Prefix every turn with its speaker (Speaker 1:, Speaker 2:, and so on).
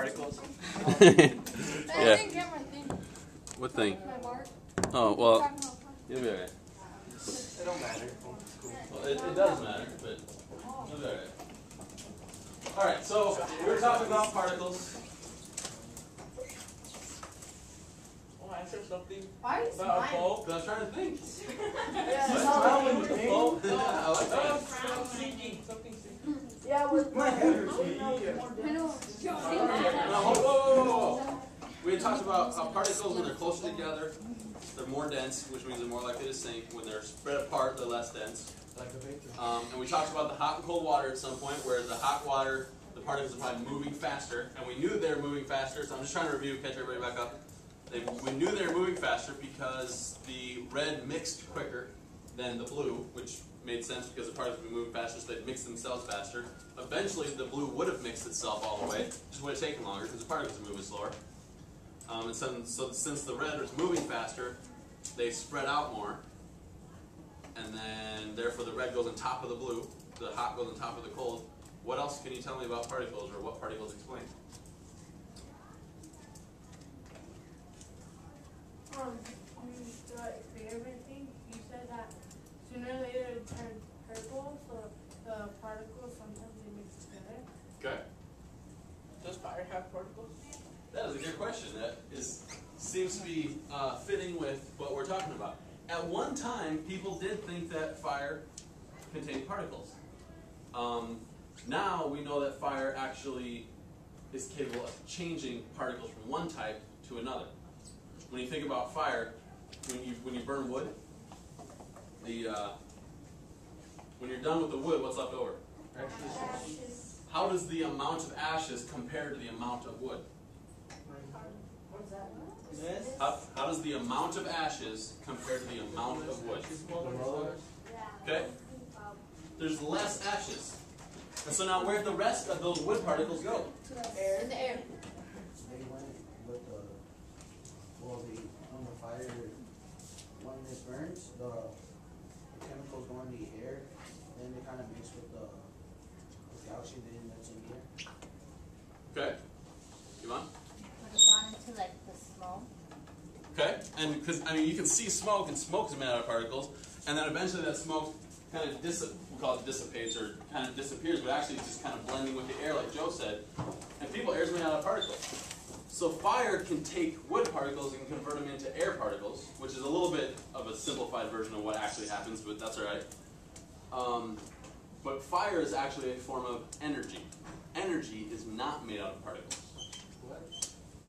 Speaker 1: particles?
Speaker 2: I
Speaker 3: Yeah.
Speaker 2: didn't get my thing.
Speaker 3: What thing?
Speaker 2: My mark.
Speaker 3: Oh, well, you'll be alright.
Speaker 1: It don't matter.
Speaker 3: Well, it does matter, but you'll be alright. Alright, so we were talking about particles.
Speaker 1: Oh, I said something
Speaker 2: Why are you
Speaker 1: about a
Speaker 2: smiling?
Speaker 1: bowl.
Speaker 3: Because I was trying to think.
Speaker 1: Smile when you think.
Speaker 3: Oh, I like that.
Speaker 1: I'm thinking. Something thinking.
Speaker 2: Yeah, with
Speaker 1: My head hurts.
Speaker 2: I know.
Speaker 3: No, whoa. We had talked about how particles, when they're closer together, they're more dense, which means they're more likely to sink. When they're spread apart, they're less dense.
Speaker 1: Like a vapor.
Speaker 3: And we talked about the hot and cold water at some point, where the hot water, the particles are probably moving faster, and we knew they were moving faster, so I'm just trying to review, catch everybody back up. We knew they were moving faster because the red mixed quicker than the blue, which made sense because the particles were moving faster, so they'd mix themselves faster. Eventually, the blue would have mixed itself all the way, just would have taken longer because the particles are moving slower. And so since the red was moving faster, they spread out more, and then therefore the red goes on top of the blue, the hot goes on top of the cold. What else can you tell me about particles, or what particles explain?
Speaker 2: The experiment thing, you said that sooner or later it turned purple, so the particles sometimes they mix together.
Speaker 3: Okay.
Speaker 1: Does fire have particles?
Speaker 3: That is a good question. That seems to be fitting with what we're talking about. At one time, people did think that fire contained particles. Now we know that fire actually is capable of changing particles from one type to another. When you think about fire, when you burn wood, when you're done with the wood, what's left over?
Speaker 2: Ashes.
Speaker 3: How does the amount of ashes compare to the amount of wood?
Speaker 2: What's that?
Speaker 1: Yes.
Speaker 3: How does the amount of ashes compare to the amount of wood? Okay? There's less ashes. And so now where'd the rest of those wood particles go?
Speaker 2: To the air. In the air.
Speaker 4: They went with the, when the fire, when it burns, the chemicals go in the air, then they kind of mix with the oxygen that's in the air.
Speaker 3: Okay? Yvonne?
Speaker 5: Would have gone into like the smoke.
Speaker 3: Okay? And because, I mean, you can see smoke, and smoke is made out of particles, and then eventually that smoke kind of we call it dissipates, or kind of disappears, but actually it's just kind of blending with the air, like Joe said. And air is made out of particles. So fire can take wood particles and convert them into air particles, which is a little bit of a simplified version of what actually happens, but that's all right. But fire is actually a form of energy. Energy is not made out of particles.